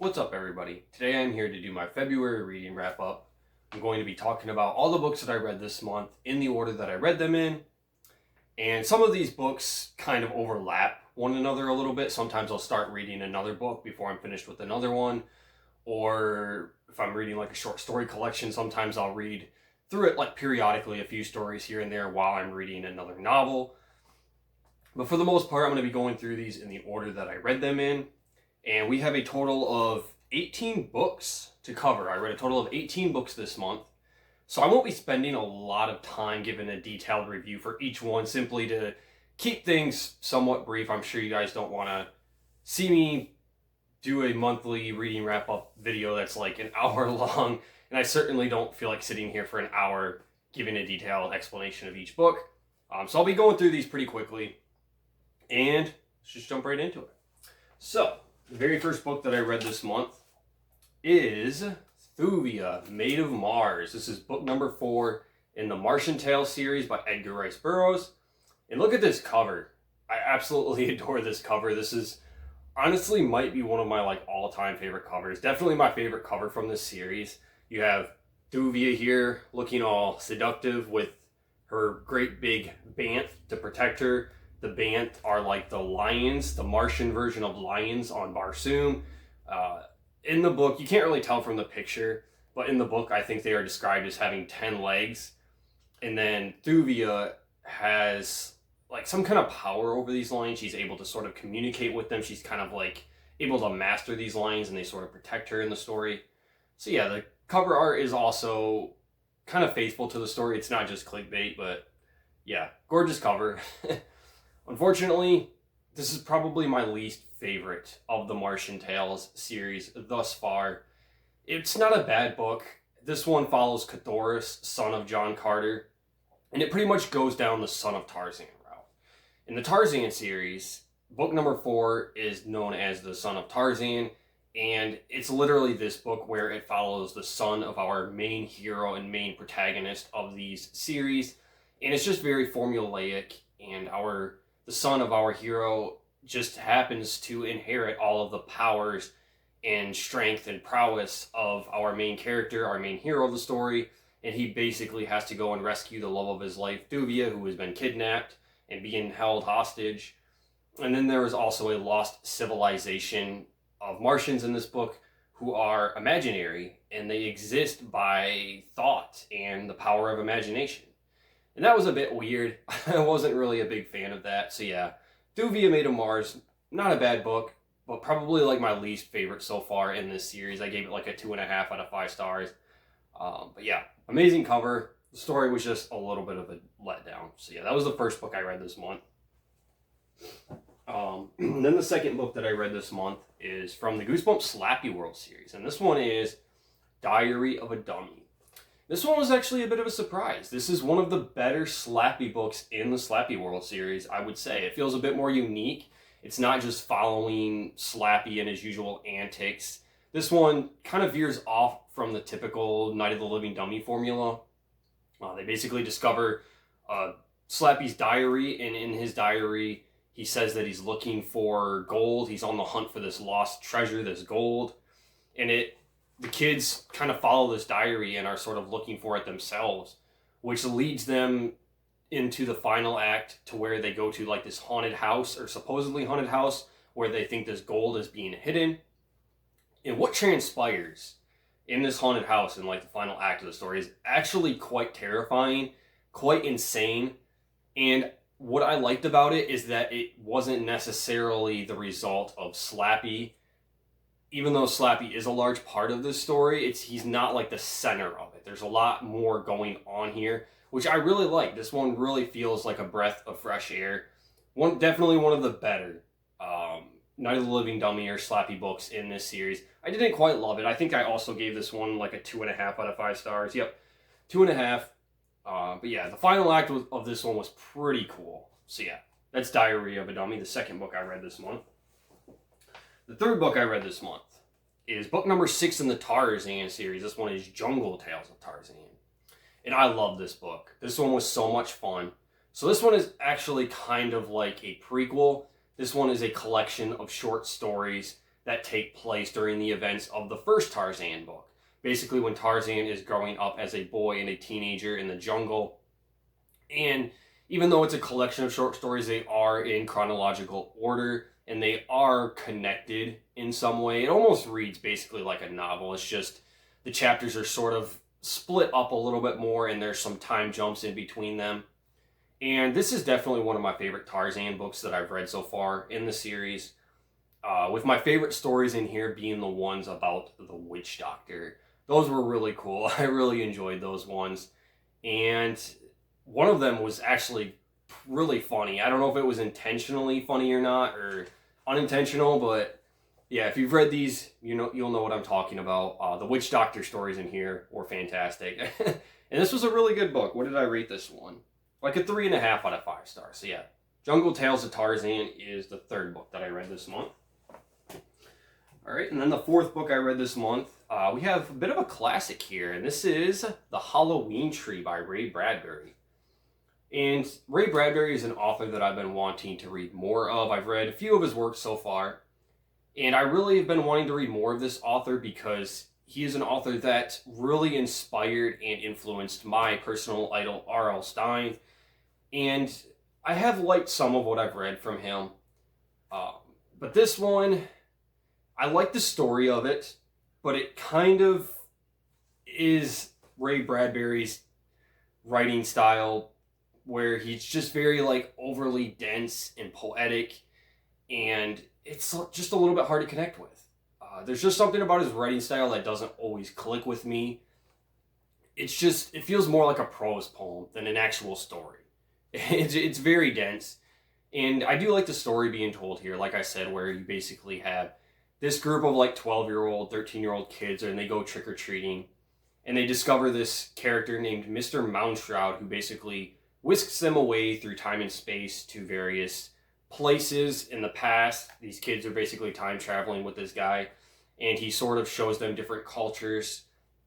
What's up, everybody? Today I'm here to do my February reading wrap up. I'm going to be talking about all the books that I read this month in the order that I read them in. And some of these books kind of overlap one another a little bit. Sometimes I'll start reading another book before I'm finished with another one. Or if I'm reading like a short story collection, sometimes I'll read through it like periodically a few stories here and there while I'm reading another novel. But for the most part, I'm going to be going through these in the order that I read them in. And we have a total of 18 books to cover. I read a total of 18 books this month. So I won't be spending a lot of time giving a detailed review for each one, simply to keep things somewhat brief. I'm sure you guys don't want to see me do a monthly reading wrap-up video that's like an hour long. And I certainly don't feel like sitting here for an hour giving a detailed explanation of each book. So I'll be going through these pretty quickly. And let's just jump right into it. So, the very first book that I read this month is Thuvia, Maid of Mars. This is book number 4 in the Martian Tales series by Edgar Rice Burroughs. And look at this cover. I absolutely adore this cover. This is honestly might be one of my all-time favorite covers. Definitely my favorite cover from this series. You have Thuvia here looking all seductive with her great big bant to protect her. The Bant are like the lions, the Martian version of lions on Barsoom. In the book, you can't really tell from the picture, but in the book, I think they are described as having 10 legs. And then Thuvia has like some kind of power over these lions. She's able to sort of communicate with them. She's kind of like able to master these lions, and they sort of protect her in the story. So yeah, the cover art is also kind of faithful to the story. It's not just clickbait, but yeah, gorgeous cover. Unfortunately, this is probably my least favorite of the Martian Tales series thus far. It's not a bad book. This one follows Cthorus, son of John Carter, and it pretty much goes down the son of Tarzan route. In the Tarzan series, book number 4 is known as the Son of Tarzan, and it's literally this book where it follows the son of our main hero and main protagonist of these series, and it's just very formulaic, and the son of our hero just happens to inherit all of the powers and strength and prowess of our main character, our main hero of the story, and he basically has to go and rescue the love of his life, Thuvia, who has been kidnapped and being held hostage. And then there is also a lost civilization of Martians in this book who are imaginary, and they exist by thought and the power of imagination. And that was a bit weird. I wasn't really a big fan of that. So yeah, Thuvia, Maid of Mars, not a bad book, but probably like my least favorite so far in this series. I gave it like a 2.5 out of 5 stars. But yeah, amazing cover. The story was just a little bit of a letdown. So yeah, that was the first book I read this month. Then the second book that I read this month is from the Goosebumps Slappy World series. And this one is Diary of a Dummy. This one was actually a bit of a surprise. This is one of the better Slappy books in the Slappy World series, I would say. It feels a bit more unique. It's not just following Slappy and his usual antics. This one kind of veers off from the typical Night of the Living Dummy formula. They basically discover Slappy's diary, and in his diary, he says that he's looking for gold. He's on the hunt for this lost treasure, this gold. And the kids kind of follow this diary and are sort of looking for it themselves, which leads them into the final act to where they go to like this haunted house, or supposedly haunted house, where they think this gold is being hidden. And what transpires in this haunted house in like the final act of the story is actually quite terrifying, quite insane. And what I liked about it is that it wasn't necessarily the result of Slappy. Even though Slappy is a large part of this story, he's not like the center of it. There's a lot more going on here, which I really like. This one really feels like a breath of fresh air. Definitely one of the better Night of the Living Dummy or Slappy books in this series. I didn't quite love it. I think I also gave this one like a 2.5 out of 5 stars. Yep, 2.5. But yeah, the final act of this one was pretty cool. So yeah, that's Diary of a Dummy, the second book I read this month. The third book I read this month is book number 6 in the Tarzan series. This one is Jungle Tales of Tarzan. And I love this book. This one was so much fun. So this one is actually kind of like a prequel. This one is a collection of short stories that take place during the events of the first Tarzan book. Basically, when Tarzan is growing up as a boy and a teenager in the jungle. And even though it's a collection of short stories, they are in chronological order and they are connected in some way. It almost reads basically like a novel. It's just the chapters are sort of split up a little bit more and there's some time jumps in between them. And this is definitely one of my favorite Tarzan books that I've read so far in the series. With my favorite stories in here being the ones about the witch doctor. Those were really cool. I really enjoyed those ones. And one of them was actually really funny. I don't know if it was intentionally funny or not, or unintentional, but yeah, if you've read these, you'll know what I'm talking about. The witch doctor stories in here were fantastic. And this was a really good book. What did I rate this one? Like a 3.5 out of 5 stars. So yeah, Jungle Tales of Tarzan is the third book that I read this month. All right, and then the fourth book I read this month, we have a bit of a classic here, and this is The Halloween Tree by Ray Bradbury. And Ray Bradbury is an author that I've been wanting to read more of. I've read a few of his works so far, and I really have been wanting to read more of this author because he is an author that really inspired and influenced my personal idol, R.L. Stine. And I have liked some of what I've read from him. But this one, I like the story of it, but it kind of is Ray Bradbury's writing style where he's just very overly dense and poetic, and it's just a little bit hard to connect with. There's just something about his writing style that doesn't always click with me. It feels more like a prose poem than an actual story. It's very dense, and I do like the story being told here, like I said, where you basically have this group of 12-year-old, 13-year-old kids, and they go trick-or-treating, and they discover this character named Mr. Moundshroud, who basically whisks them away through time and space to various places in the past. These kids are basically time traveling with this guy, and he sort of shows them different cultures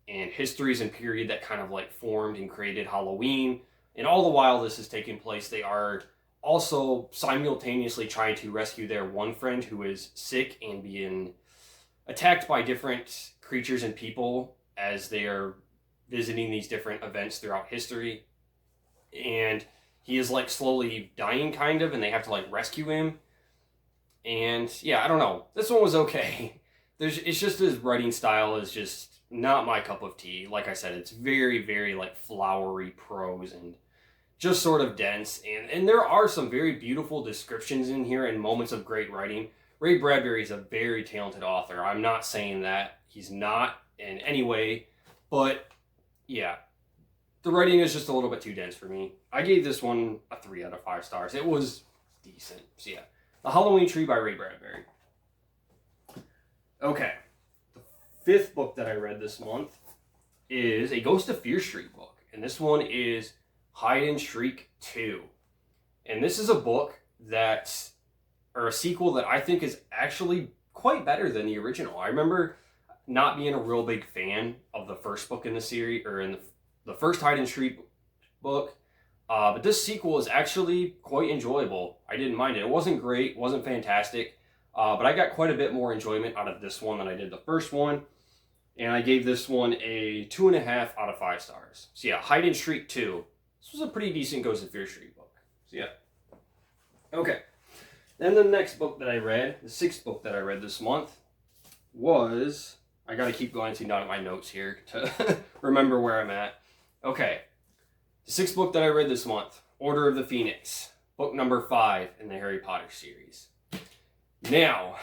and histories and period that kind of formed and created Halloween. And all the while this is taking place, they are also simultaneously trying to rescue their one friend who is sick and being attacked by different creatures and people as they are visiting these different events throughout history. And he is slowly dying kind of, and they have to rescue him. And yeah, I don't know. This one was okay. It's just his writing style is just not my cup of tea. Like I said, it's very, very flowery prose and just sort of dense. And there are some very beautiful descriptions in here and moments of great writing. Ray Bradbury is a very talented author. I'm not saying that he's not in any way, but yeah, the writing is just a little bit too dense for me. I gave this one a 3 out of 5 stars. It was decent. So yeah, The Halloween Tree by Ray Bradbury. Okay, the fifth book that I read this month is a Ghost of Fear Street book. And this one is Hide and Shriek 2. And this is a book or a sequel that I think is actually quite better than the original. I remember not being a real big fan of the first book in the series, or in the first Hide and Shriek book. But this sequel is actually quite enjoyable. I didn't mind it. It wasn't great, wasn't fantastic, but I got quite a bit more enjoyment out of this one than I did the first one. And I gave this one a 2.5 out of 5 stars. So yeah, Hide and Shriek 2. This was a pretty decent Ghost of Fear Street book. So yeah. Okay. Then the next book that I read, the sixth book that I read this month, was... I gotta keep glancing down at my notes here to remember where I'm at. Okay. The sixth book that I read this month, Order of the Phoenix. Book number 5 in the Harry Potter series. Now,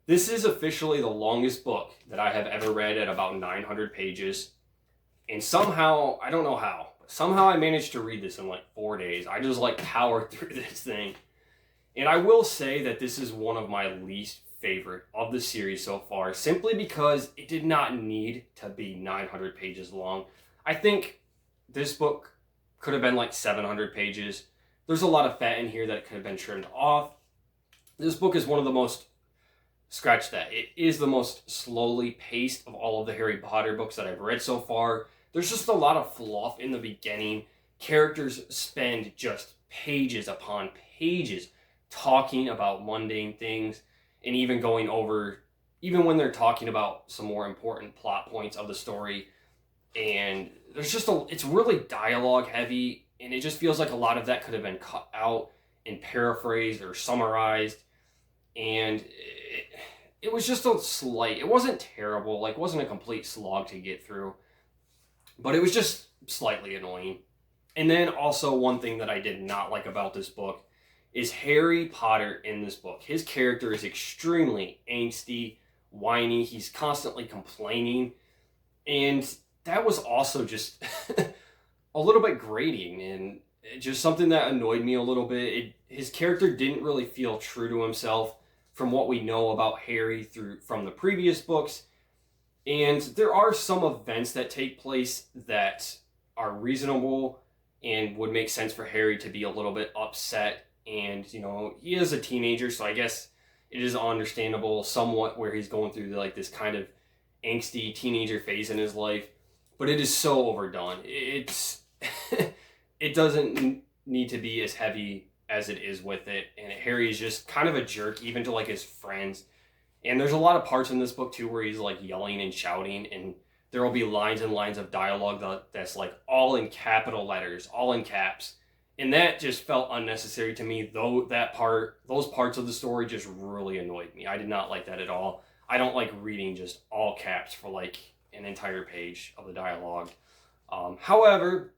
this is officially the longest book that I have ever read at about 900 pages. And somehow, I don't know how, but somehow I managed to read this in 4 days. I just powered through this thing. And I will say that this is one of my least favorite of the series so far, simply because it did not need to be 900 pages long. I think this book could have been 700 pages. There's a lot of fat in here that could have been trimmed off. This book is one of the most, scratch that, it is the most slowly paced of all of the Harry Potter books that I've read so far. There's just a lot of fluff in the beginning. Characters spend just pages upon pages talking about mundane things. and even going over, even when they're talking about some more important plot points of the story. And there's just it's really dialogue heavy, and it just feels like a lot of that could have been cut out and paraphrased or summarized. And it was just it wasn't terrible, like, it wasn't a complete slog to get through, but it was just slightly annoying. And then also, one thing that I did not like about this book is Harry Potter in this book. His character is extremely angsty, whiny, he's constantly complaining, and that was also just a little bit grating, and just something that annoyed me a little bit. His character didn't really feel true to himself from what we know about Harry from the previous books. And there are some events that take place that are reasonable and would make sense for Harry to be a little bit upset. And, you know, he is a teenager, so I guess it is understandable somewhat where he's going through this kind of angsty teenager phase in his life. But it is so overdone. It doesn't need to be as heavy as it is with it. And Harry is just kind of a jerk, even to his friends. And there's a lot of parts in this book too where he's yelling and shouting, and there will be lines and lines of dialogue that's all in capital letters, all in caps. And that just felt unnecessary to me, though those parts of the story just really annoyed me. I did not like that at all. I don't like reading just all caps for an entire page of the dialogue. However,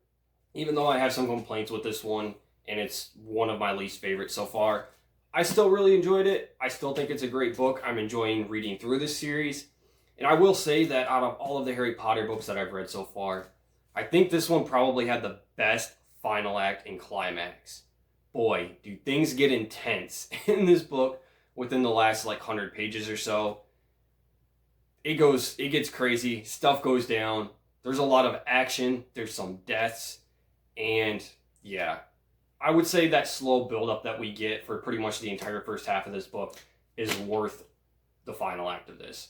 even though I have some complaints with this one, and it's one of my least favorites so far, I still really enjoyed it. I still think it's a great book. I'm enjoying reading through this series. And I will say that out of all of the Harry Potter books that I've read so far, I think this one probably had the best final act and climax. Boy, do things get intense in this book within the last 100 pages or so. It gets crazy. Stuff goes down. There's a lot of action. There's some deaths. And yeah, I would say that slow buildup that we get for pretty much the entire first half of this book is worth the final act of this.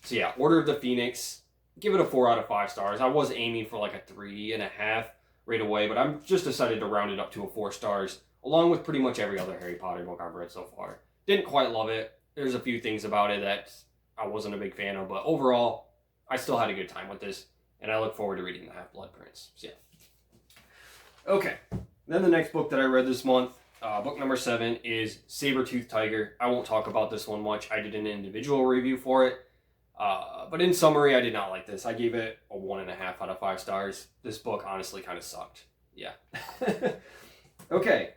So yeah, Order of the Phoenix, give it a 4 out of 5 stars. I was aiming for a 3.5 right away, but I'm just decided to round it up to a 4 stars, along with pretty much every other Harry Potter book I've read so far. Didn't quite love it. There's a few things about it that I wasn't a big fan of, but overall, I still had a good time with this, and I look forward to reading the Half-Blood Prince. So yeah. Okay, then the next book that I read this month, book number 7, is Saber-Tooth Tiger. I won't talk about this one much. I did an individual review for it. But in summary, I did not like this. I gave it a 1.5 out of 5 stars. This book honestly kind of sucked. Yeah. Okay.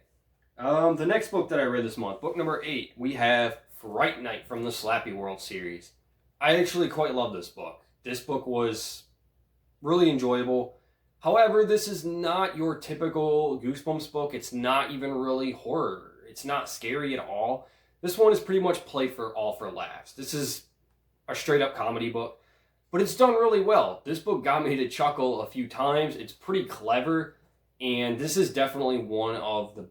The next book that I read this month, book number 8, we have Fright Night from the Slappy World series. I actually quite love this book. This book was really enjoyable. However, this is not your typical Goosebumps book. It's not even really horror. It's not scary at all. This one is pretty much play for laughs. This is a straight up comedy book, but it's done really well. This book got me to chuckle a few times. It's pretty clever, and this is definitely one of the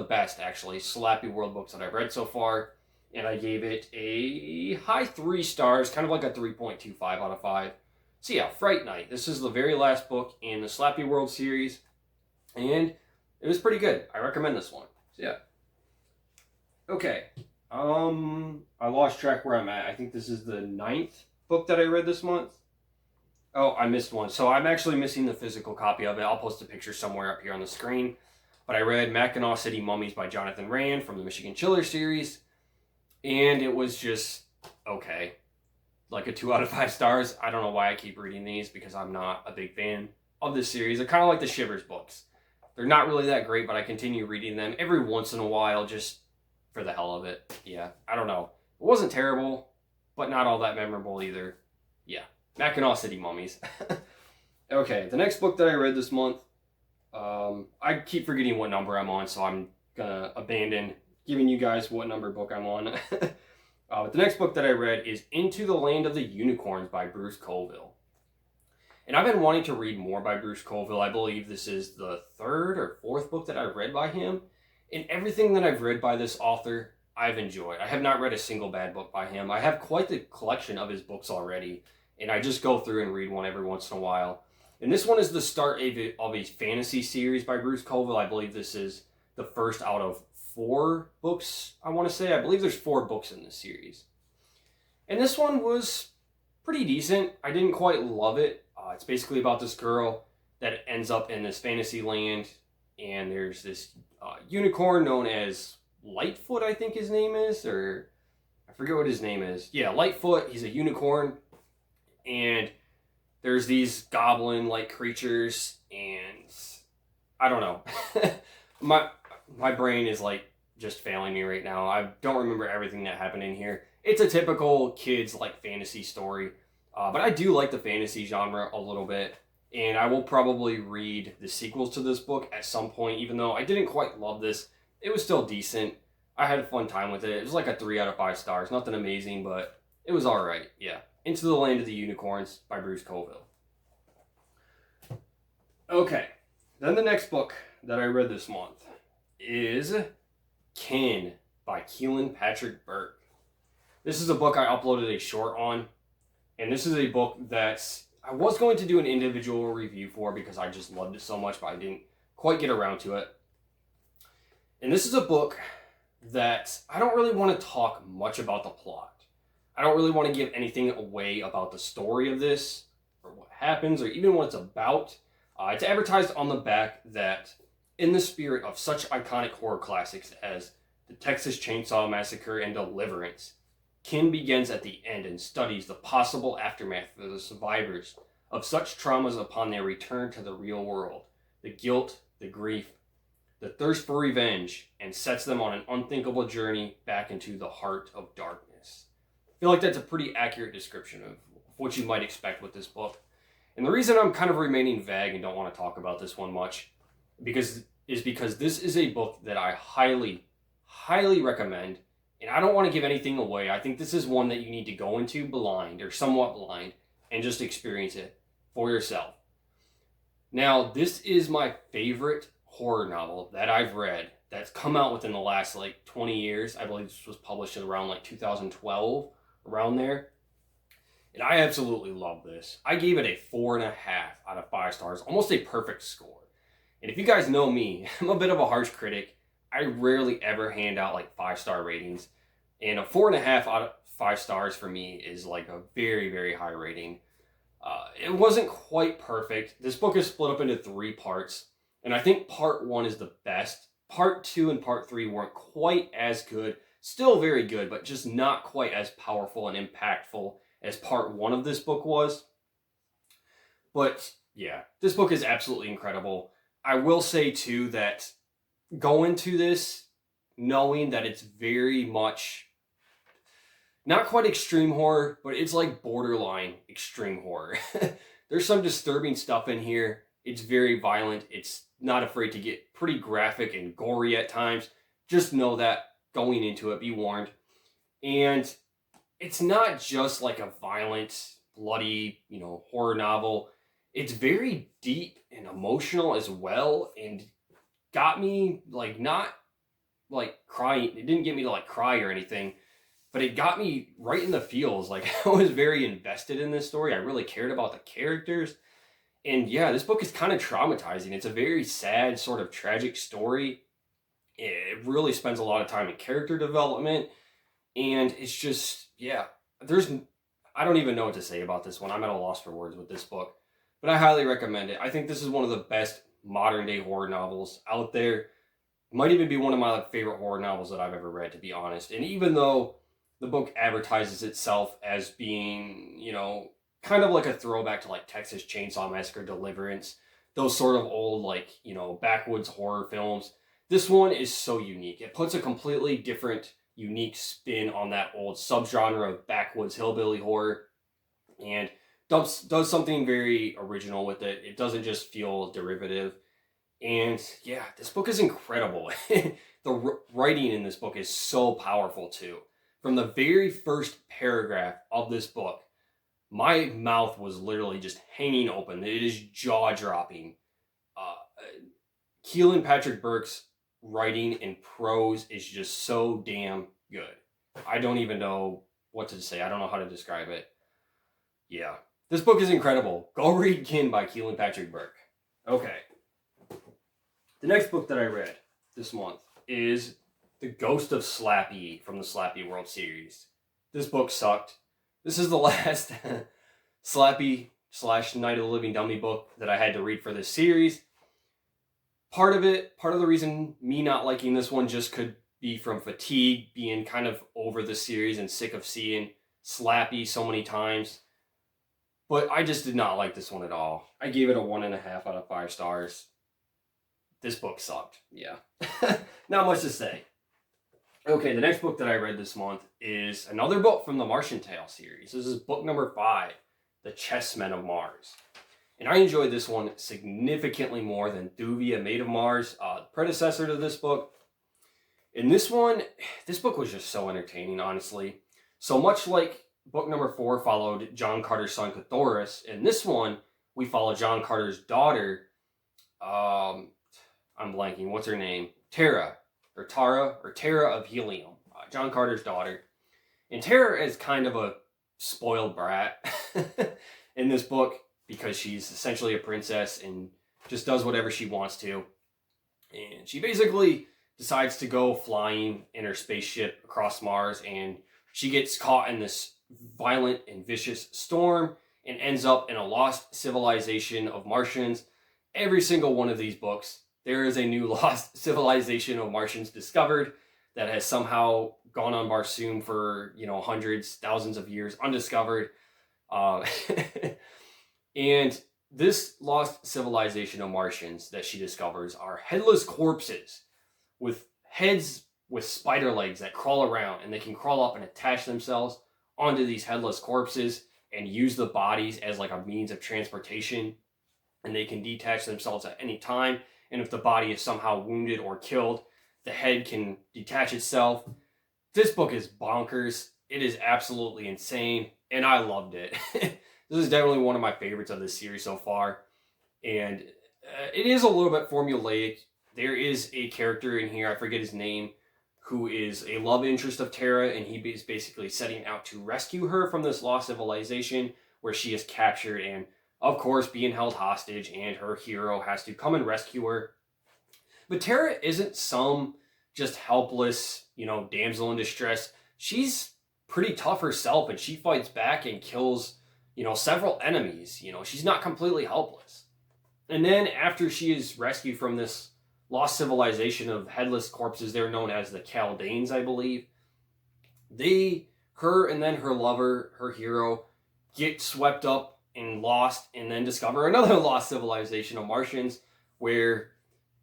best actually, Slappy World books that I've read so far, and I gave it a high 3 stars, kind of like a 3.25 out of 5. So yeah, Fright Night. This is the very last book in the Slappy World series, and it was pretty good. I recommend this one. So yeah. Okay. I lost track where I'm at. I think this is the 9th book that I read this month. Oh, I missed one. So I'm actually missing the physical copy of it. I'll post a picture somewhere up here on the screen. But I read Mackinac City Mummies by Jonathan Rand from the Michigan Chiller series. And it was just okay. A 2 out of 5 stars. I don't know why I keep reading these, because I'm not a big fan of this series. They're kind of like the Shivers books. They're not really that great, but I continue reading them every once in a while, just for the hell of it. Yeah, I don't know. It wasn't terrible, but not all that memorable either. Yeah, Mackinac City Mummies. Okay, the next book that I read this month, I keep forgetting what number I'm on, so I'm gonna abandon giving you guys what number book I'm on. But the next book that I read is Into the Land of the Unicorns by Bruce Colville. And I've been wanting to read more by Bruce Colville. I believe this is the 3rd or 4th book that I've read by him. And everything that I've read by this author, I've enjoyed. I have not read a single bad book by him. I have quite the collection of his books already, and I just go through and read one every once in a while. And this one is the start of a fantasy series by Bruce Colville. I believe this is the first out of 4 books, I want to say. I believe there's 4 books in this series. And this one was pretty decent. I didn't quite love it. It's basically about this girl that ends up in this fantasy land, and there's this unicorn known as Lightfoot, I think his name is, or I forget what his name is. Yeah, Lightfoot, he's a unicorn, and there's these goblin-like creatures, and I don't know. my brain is like just failing me right now. I don't remember everything that happened in here. It's a typical kids like fantasy story, but I do like the fantasy genre a little bit, and I will probably read the sequels to this book at some point. Even though I didn't quite love this, it was still decent. I had a fun time with it. It was like a 3 out of 5 stars. Nothing amazing, but it was all right. Yeah, Into the Land of the Unicorns by Bruce Coville. Okay, then the next book that I read this month is Kin by Keelan Patrick Burke. This is a book I uploaded a short on, and this is a book that I was going to do an individual review for because I just loved it so much, but I didn't quite get around to it. And this is a book that I don't really want to talk much about the plot. I don't really want to give anything away about the story of this, or what happens, or even what it's about. It's advertised on the back that, in the spirit of such iconic horror classics as The Texas Chainsaw Massacre and Deliverance, Kin begins at the end and studies the possible aftermath for the survivors of such traumas upon their return to the real world, the guilt, the grief, the thirst for revenge, and sets them on an unthinkable journey back into the heart of darkness. I feel like that's a pretty accurate description of what you might expect with this book. And the reason I'm kind of remaining vague and don't want to talk about this one much is because this is a book that I highly, highly recommend. And I don't want to give anything away. I think this is one that you need to go into blind or somewhat blind and just experience it for yourself. Now, this is my favorite horror novel that I've read that's come out within the last 20 years. I believe this was published around 2012, around there. And I absolutely love this. I gave it a 4.5 out of 5 stars, almost a perfect score. And if you guys know me, I'm a bit of a harsh critic. I rarely ever hand out 5-star ratings. And a 4.5 out of 5 stars for me is a very, very high rating. It wasn't quite perfect. This book is split up into 3 parts. And I think part 1 is the best. Part 2 and part 3 weren't quite as good. Still very good, but just not quite as powerful and impactful as part 1 of this book was. But yeah, this book is absolutely incredible. I will say too that go into this knowing that it's very much not quite extreme horror, but it's borderline extreme horror. There's some disturbing stuff in here. It's very violent. It's not afraid to get pretty graphic and gory at times. Just know that going into it, be warned. And it's not just a violent, bloody, horror novel. It's very deep and emotional as well, and got me not crying. It didn't get me to cry or anything, but it got me right in the feels. I was very invested in this story. I really cared about the characters. And yeah, this book is kind of traumatizing. It's a very sad, sort of tragic story. It really spends a lot of time in character development. And it's just, yeah, I don't even know what to say about this one. I'm at a loss for words with this book. But I highly recommend it. I think this is one of the best modern day horror novels out there. It might even be one of my favorite horror novels that I've ever read, to be honest. And even though the book advertises itself as being, kind of a throwback to Texas Chainsaw Massacre, Deliverance, those sort of old backwoods horror films, this one is so unique. It puts a completely different, unique spin on that old subgenre of backwoods hillbilly horror, and does something very original with it. It doesn't just feel derivative. And yeah, this book is incredible. The writing in this book is so powerful too. From the very first paragraph of this book, my mouth was literally just hanging open. It is jaw-dropping. Keelan Patrick Burke's writing and prose is just so damn good. I don't even know what to say. I don't know how to describe it. Yeah. This book is incredible. Go read Kin by Keelan Patrick Burke. Okay. The next book that I read this month is The Ghost of Slappy from the Slappy World Series. This book sucked. This is the last Slappy / Night of the Living Dummy book that I had to read for this series. Part of the reason me not liking this one just could be from fatigue, being kind of over the series and sick of seeing Slappy so many times. But I just did not like this one at all. I gave it a 1.5 out of 5 stars. This book sucked. Yeah. Not much to say. Okay, the next book that I read this month is another book from the Martian Tale series. This is book number 5, The Chessmen of Mars. And I enjoyed this one significantly more than Thuvia, Maid of Mars, predecessor to this book. In this one, this book was just so entertaining, honestly. So much like book number 4 followed John Carter's son Cthulhu, in this one, we follow John Carter's daughter, I'm blanking, what's her name? Tara of Helium, John Carter's daughter. And Tara is kind of a spoiled brat in this book because she's essentially a princess and just does whatever she wants to. And she basically decides to go flying in her spaceship across Mars, and she gets caught in this violent and vicious storm and ends up in a lost civilization of Martians. Every single one of these books, there is a new lost civilization of Martians discovered that has somehow gone on Barsoom for, hundreds, thousands of years, undiscovered. And this lost civilization of Martians that she discovers are headless corpses with heads with spider legs that crawl around, and they can crawl up and attach themselves onto these headless corpses and use the bodies as like a means of transportation. And they can detach themselves at any time. And if the body is somehow wounded or killed, the head can detach itself. This book is bonkers. It is absolutely insane, and I loved it. This is definitely one of my favorites of this series so far. And it is a little bit formulaic. There is a character in here, I forget his name, who is a love interest of Tara, and he is basically setting out to rescue her from this lost civilization where she is captured and, of course, being held hostage, and her hero has to come and rescue her. But Tara isn't some just helpless, damsel in distress. She's pretty tough herself, and she fights back and kills, several enemies. She's not completely helpless. And then after she is rescued from this lost civilization of headless corpses, they're known as the Chaldanes, I believe. Her and then her lover, her hero, get swept up and lost, and then discover another lost civilization of Martians where,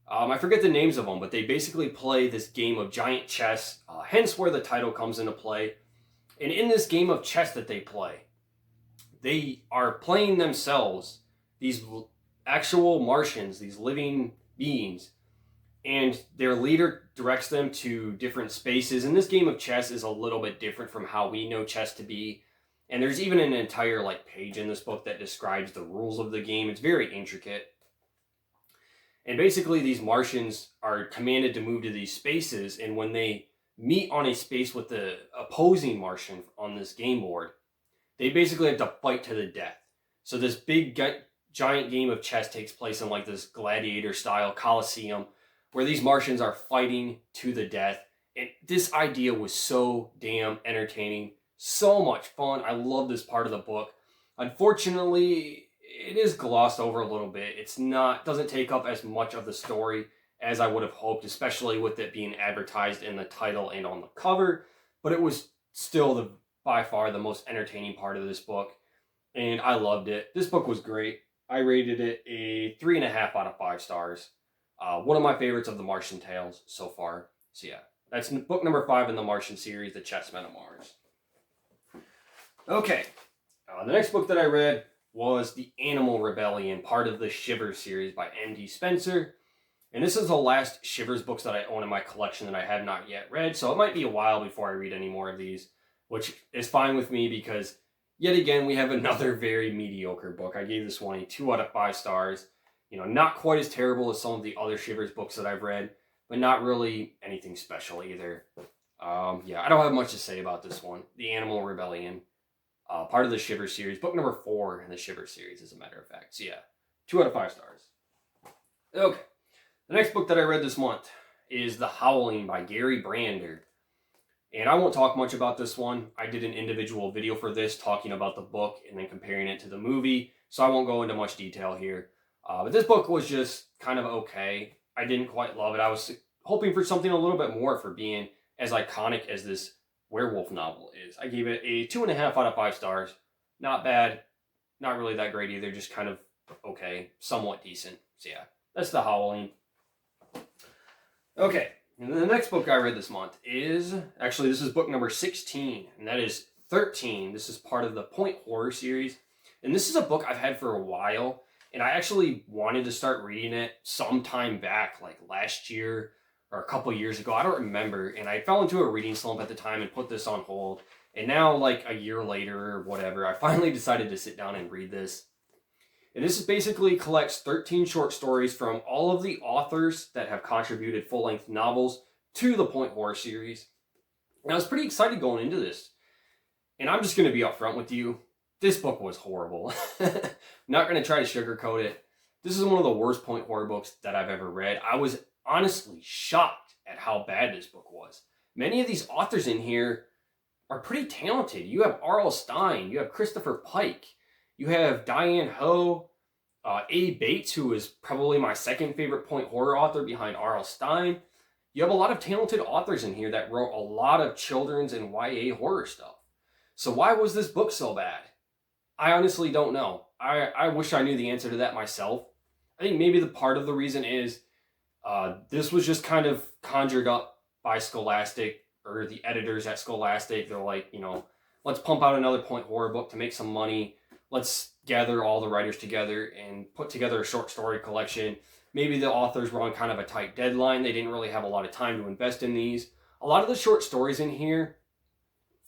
I forget the names of them, but they basically play this game of giant chess, hence where the title comes into play. And in this game of chess that they play, they are playing themselves, these actual Martians, these living beings, and their leader directs them to different spaces. And this game of chess is a little bit different from how we know chess to be. And there's even an entire page in this book that describes the rules of the game. It's very intricate. And basically these Martians are commanded to move to these spaces, and when they meet on a space with the opposing Martian on this game board, they basically have to fight to the death. So this big giant game of chess takes place in this gladiator style coliseum where these Martians are fighting to the death. And this idea was so damn entertaining. So much fun. I love this part of the book. Unfortunately, it is glossed over a little bit. Doesn't take up as much of the story as I would have hoped, especially with it being advertised in the title and on the cover. But it was still by far the most entertaining part of this book, and I loved it. This book was great. I rated it a 3.5 out of 5 stars. One of my favorites of the Martian Tales so far. So yeah, that's book number 5 in the Martian series, The Chessmen of Mars. Okay, the next book that I read was The Animal Rebellion, part of the Shivers series by M.D. Spencer. And this is the last Shivers books that I own in my collection that I have not yet read, so it might be a while before I read any more of these, which is fine with me because, yet again, we have another very mediocre book. I gave this one a 2 out of 5 stars. Not quite as terrible as some of the other Shivers books that I've read, but not really anything special either. I don't have much to say about this one. The Animal Rebellion, part of the Shivers series, book number 4 in the Shivers series, as a matter of fact. So yeah, 2 out of 5 stars. Okay. The next book that I read this month, is The Howling by Gary Brander. And I won't talk much about this one. I did an individual video for this talking about the book and then comparing it to the movie, so I won't go into much detail here. But this book was just kind of okay. I didn't quite love it. I was hoping for something a little bit more for being as iconic as this werewolf novel is. I gave it a 2.5 out of 5 stars. Not bad, not really that great either, just kind of okay, somewhat decent. So yeah, that's The Howling. Okay, and the next book I read this month is, actually this is book number 16, and that is 13. This is part of the Point Horror series. And this is a book I've had for a while, and I actually wanted to start reading it sometime back, like last year or a couple years ago. I don't remember, and I fell into a reading slump at the time and put this on hold. And now, like a year later or whatever, I finally decided to sit down and read this. And this basically collects 13 short stories from all of the authors that have contributed full-length novels to the Point Horror series. And I was pretty excited going into this. And I'm just going to be upfront with you. This book was horrible. I'm not going to try to sugarcoat it. This is one of the worst Point Horror books that I've ever read. I was honestly shocked at how bad this book was. Many of these authors in here are pretty talented. You have R.L. Stine, you have Christopher Pike, you have Diane Ho, A. Bates, who is probably my second favorite Point Horror author behind R.L. Stine. You have a lot of talented authors in here that wrote a lot of children's and YA horror stuff. So why was this book so bad? I honestly don't know. I wish I knew the answer to that myself. I think maybe the part of the reason is this was just kind of conjured up by Scholastic, or the editors at Scholastic. They're like, you know, let's pump out another Point Horror book to make some money. Let's gather all the writers together and put together a short story collection. Maybe the authors were on kind of a tight deadline. They didn't really have a lot of time to invest in these. A lot of the short stories in here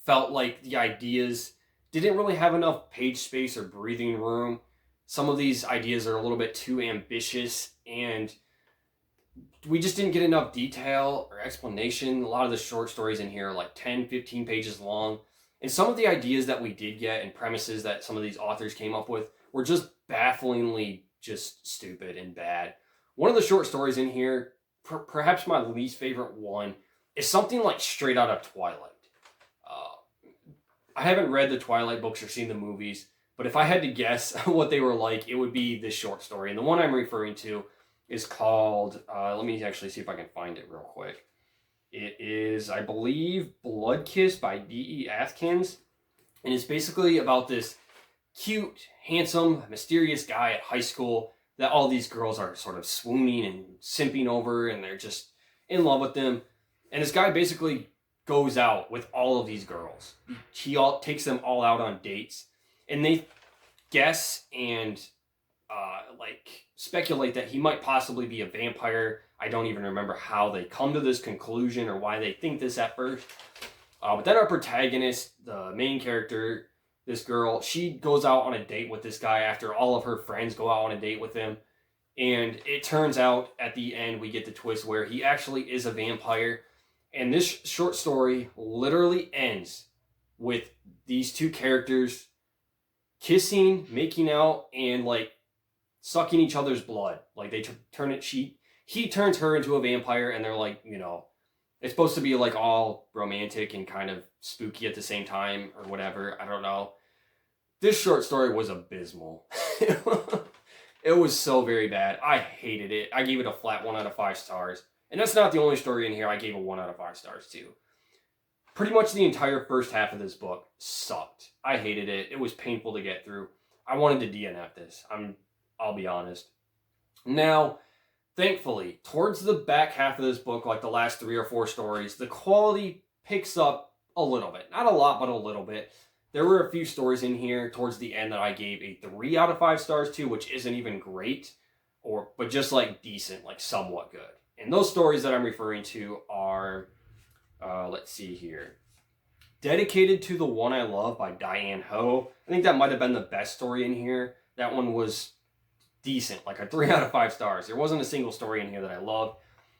felt like the ideas didn't really have enough page space or breathing room. Some of these ideas are a little bit too ambitious, and we just didn't get enough detail or explanation. A lot of the short stories in here are like 10, 15 pages long. And some of the ideas that we did get and premises that some of these authors came up with were just bafflingly just stupid and bad. One of the short stories in here, perhaps my least favorite one, is something like straight out of Twilight. I haven't read the Twilight books or seen the movies, but if I had to guess what they were like, it would be this short story. And the one I'm referring to is called, let me actually see if I can find it real quick. It is, I believe, Blood Kiss by D.E. Atkins. And it's basically about this cute, handsome, mysterious guy at high school that all these girls are sort of swooning and simping over, and they're just in love with him. And this guy basically goes out with all of these girls. He takes them all out on dates, and they guess and speculate that he might possibly be a vampire. I don't even remember how they come to this conclusion or why they think this at first. But then our protagonist, the main character, this girl, she goes out on a date with this guy after all of her friends go out on a date with him. And it turns out at the end we get the twist where he actually is a vampire. And this short story literally ends with these two characters kissing, making out, and like sucking each other's blood. Like they turn it, he turns her into a vampire, and they're like, you know, it's supposed to be like all romantic and kind of spooky at the same time or whatever. I don't know. This short story was abysmal. It was so very bad. I hated it. I gave it a flat 1 out of 5 stars. And that's not the only story in here I gave a 1 out of 5 stars to. Pretty much the entire first half of this book sucked. I hated it. It was painful to get through. I wanted to DNF this. I'll be honest. Now, thankfully, towards the back half of this book, like the last 3 or 4 stories, the quality picks up a little bit. Not a lot, but a little bit. There were a few stories in here towards the end that I gave a 3 out of 5 stars to, which isn't even great, but just like decent, like somewhat good. And those stories that I'm referring to are, let's see here. Dedicated to the One I Love by Diane Ho. I think that might have been the best story in here. That one was decent, like a 3 out of 5 stars. There wasn't a single story in here that I loved.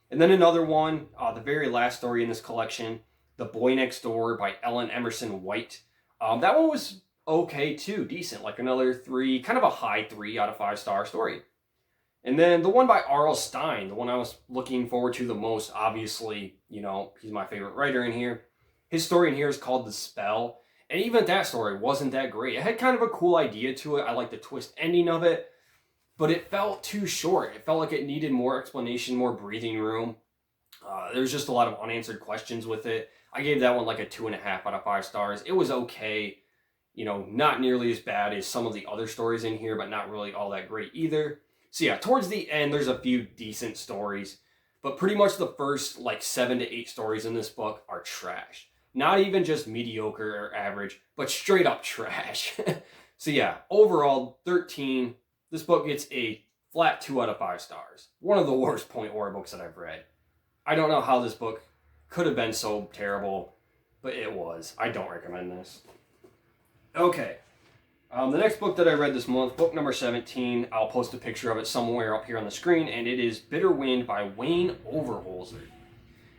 And then another one, the very last story in this collection, The Boy Next Door by Ellen Emerson White. That one was okay too, decent, like another 3, kind of a high 3 out of 5 star story. And then the one by R.L. Stine, the one I was looking forward to the most, obviously, you know, he's my favorite writer in here. His story in here is called The Spell. And even that story wasn't that great. It had kind of a cool idea to it. I like the twist ending of it. But it felt too short. It felt like it needed more explanation, more breathing room. There's just a lot of unanswered questions with it. I gave that one like a 2.5 out of 5 stars. It was okay. You know, not nearly as bad as some of the other stories in here, but not really all that great either. So yeah, towards the end, there's a few decent stories, but pretty much the first like 7 to 8 stories in this book are trash. Not even just mediocre or average, but straight up trash. So yeah, overall, 13. This book gets a flat 2 out of 5 stars. One of the worst point horror books that I've read. I don't know how this book could have been so terrible, but it was. I don't recommend this. Okay. The next book that I read this month, book number 17, I'll post a picture of it somewhere up here on the screen, and it is Bitter Wind by Wayne Overholser.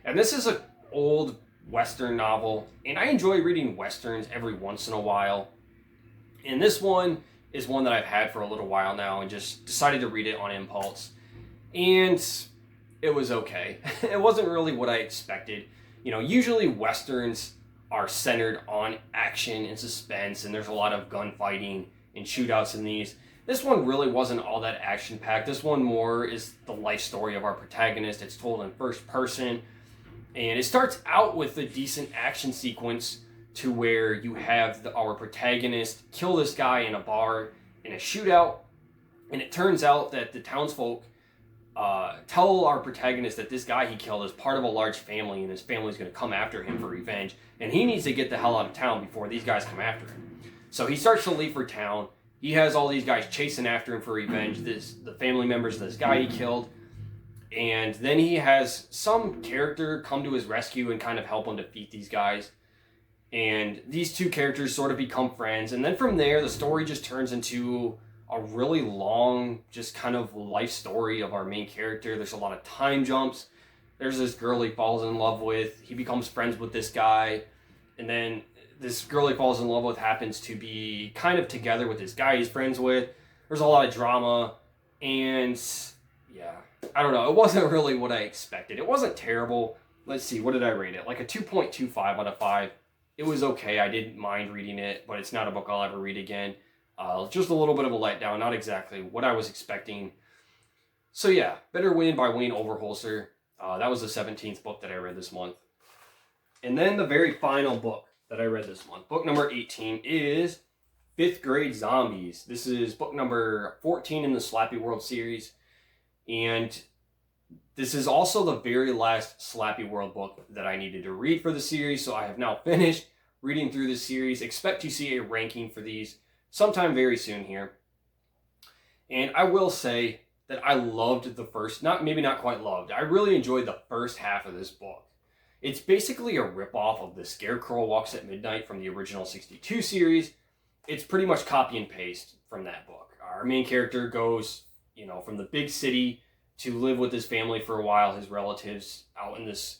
And this is an old Western novel, and I enjoy reading Westerns every once in a while. And this one is one that I've had for a little while now and just decided to read it on impulse. And it was okay. It wasn't really what I expected. You know, usually Westerns are centered on action and suspense, and there's a lot of gunfighting and shootouts in these. This one really wasn't all that action-packed. This one more is the life story of our protagonist. It's told in first person, and it starts out with a decent action sequence to where you have our protagonist kill this guy in a bar in a shootout, and it turns out that the townsfolk tell our protagonist that this guy he killed is part of a large family, and his family's going to come after him for revenge, and he needs to get the hell out of town before these guys come after him. So he starts to leave for town. He has all these guys chasing after him for revenge, the family members of this guy he killed, and then he has some character come to his rescue and kind of help him defeat these guys. And these two characters sort of become friends, and then from there the story just turns into a really long, just kind of life story of our main character. There's a lot of time jumps. There's this girl he falls in love with. He becomes friends with this guy. And then this girl he falls in love with happens to be kind of together with this guy he's friends with. There's a lot of drama. And yeah, I don't know. It wasn't really what I expected. It wasn't terrible. Let's see, what did I rate it? Like a 2.25 out of 5. It was okay. I didn't mind reading it, but it's not a book I'll ever read again. Just a little bit of a letdown, not exactly what I was expecting. So yeah, Bitter Wind by Wayne Overholser. That was the 17th book that I read this month. And then the very final book that I read this month, book number 18, is 5th Grade Zombies. This is book number 14 in the Slappy World series. And this is also the very last Slappy World book that I needed to read for the series. So I have now finished reading through this series. Expect to see a ranking for these sometime very soon here. And I will say that I loved the first, maybe not quite loved, I really enjoyed the first half of this book. It's basically a ripoff of The Scarecrow Walks at Midnight from the original 62 series. It's pretty much copy and paste from that book. Our main character goes, from the big city to live with his family for a while, his relatives, out in this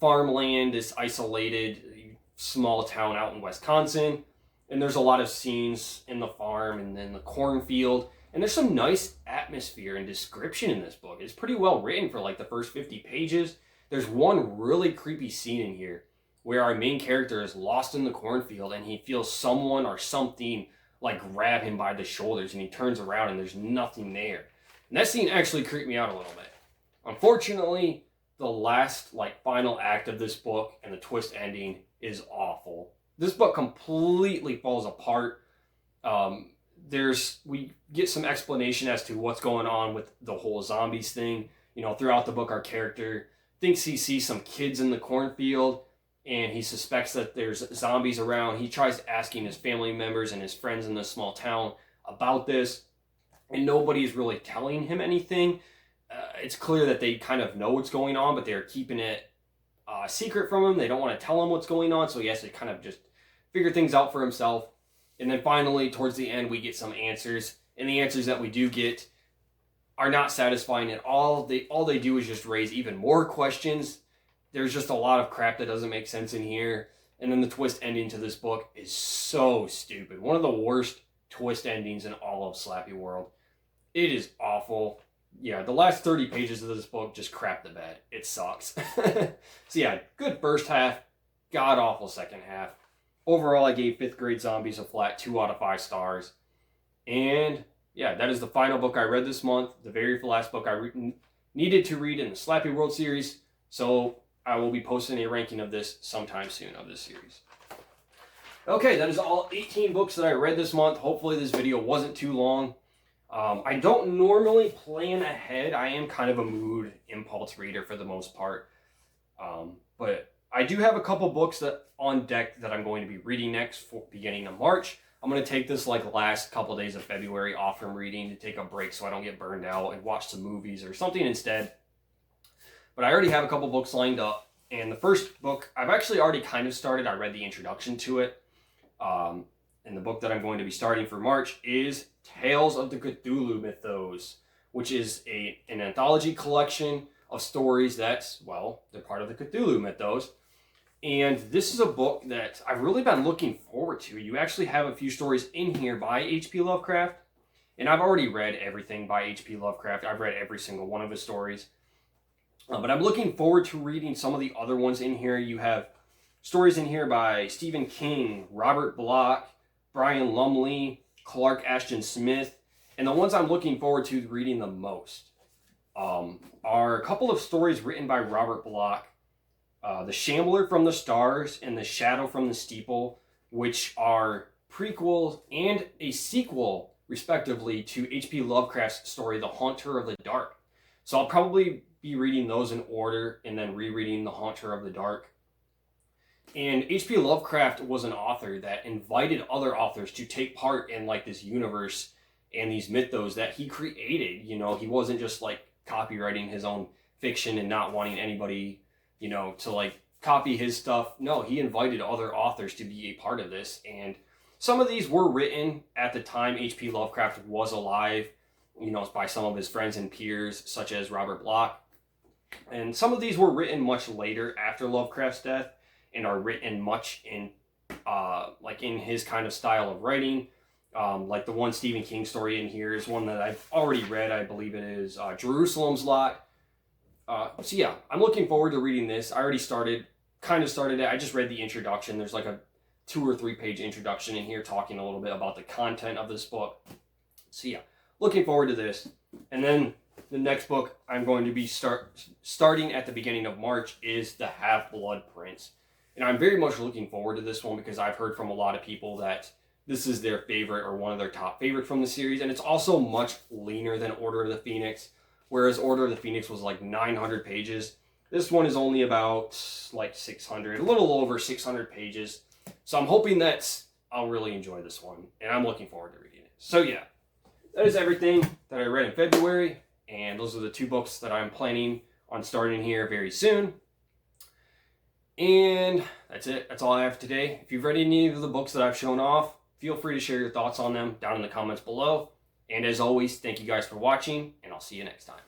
farmland, this isolated small town out in Wisconsin. And there's a lot of scenes in the farm and then the cornfield. And there's some nice atmosphere and description in this book. It's pretty well written for like the first 50 pages. There's one really creepy scene in here where our main character is lost in the cornfield and he feels someone or something like grab him by the shoulders, and he turns around and there's nothing there. And that scene actually creeped me out a little bit. Unfortunately, the last final act of this book and the twist ending is awful. This book completely falls apart. We get some explanation as to what's going on with the whole zombies thing. Throughout the book, our character thinks he sees some kids in the cornfield, and he suspects that there's zombies around. He tries asking his family members and his friends in this small town about this, and nobody's really telling him anything. It's clear that they kind of know what's going on, but they're keeping it secret from him. They don't want to tell him what's going on, so he has to kind of just figure things out for himself. And then finally, towards the end, we get some answers. And the answers that we do get are not satisfying at all. All they do is just raise even more questions. There's just a lot of crap that doesn't make sense in here. And then the twist ending to this book is so stupid. One of the worst twist endings in all of Slappy World. It is awful. yeah, the last 30 pages of this book just crap the bed. It sucks. So yeah, good first half, god awful second half. Overall, I gave Fifth Grade Zombies a flat 2 out of 5 stars. And yeah, that is the final book I read this month. The very last book I needed to read in the Slappy World series. So I will be posting a ranking of this sometime soon of this series. Okay, that is all 18 books that I read this month. Hopefully this video wasn't too long. I don't normally plan ahead. I am kind of a mood impulse reader for the most part. But I do have a couple books that on deck that I'm going to be reading next for beginning of March. I'm going to take this like last couple days of February off from reading to take a break so I don't get burned out and watch some movies or something instead. But I already have a couple books lined up. And the first book, I've actually already kind of started. I read the introduction to it. And the book that I'm going to be starting for March is Tales of the Cthulhu Mythos, which is an anthology collection of stories that's, well, they're part of the Cthulhu Mythos. And this is a book that I've really been looking forward to. You actually have a few stories in here by H.P. Lovecraft. And I've already read everything by H.P. Lovecraft. I've read every single one of his stories. But I'm looking forward to reading some of the other ones in here. You have stories in here by Stephen King, Robert Bloch, Brian Lumley, Clark Ashton Smith. And the ones I'm looking forward to reading the most are a couple of stories written by Robert Bloch. The Shambler from the Stars and The Shadow from the Steeple, which are prequels and a sequel, respectively, to H.P. Lovecraft's story, The Haunter of the Dark. So I'll probably be reading those in order and then rereading The Haunter of the Dark. And H.P. Lovecraft was an author that invited other authors to take part in like this universe and these mythos that he created. You know, he wasn't just like copywriting his own fiction and not wanting anybody, you know, to like copy his stuff. No, he invited other authors to be a part of this. And some of these were written at the time H.P. Lovecraft was alive, you know, by some of his friends and peers, such as Robert Bloch. And some of these were written much later after Lovecraft's death and are written much in, like in his kind of style of writing. Like the one Stephen King story in here is one that I've already read. I believe it is Jerusalem's Lot. So yeah, I'm looking forward to reading this. I already started it. I just read the introduction. There's like a 2 or 3 page introduction in here talking a little bit about the content of this book. So yeah, looking forward to this. And then the next book I'm going to be starting at the beginning of March is The Half-Blood Prince. And I'm very much looking forward to this one because I've heard from a lot of people that this is their favorite or one of their top favorite from the series. And it's also much leaner than Order of the Phoenix. Whereas Order of the Phoenix was like 900 pages. This one is only about like 600, a little over 600 pages. So I'm hoping that I'll really enjoy this one. And I'm looking forward to reading it. So yeah, that is everything that I read in February. And those are the 2 books that I'm planning on starting here very soon. And that's it. That's all I have today. If you've read any of the books that I've shown off, feel free to share your thoughts on them down in the comments below. And as always, thank you guys for watching, and I'll see you next time.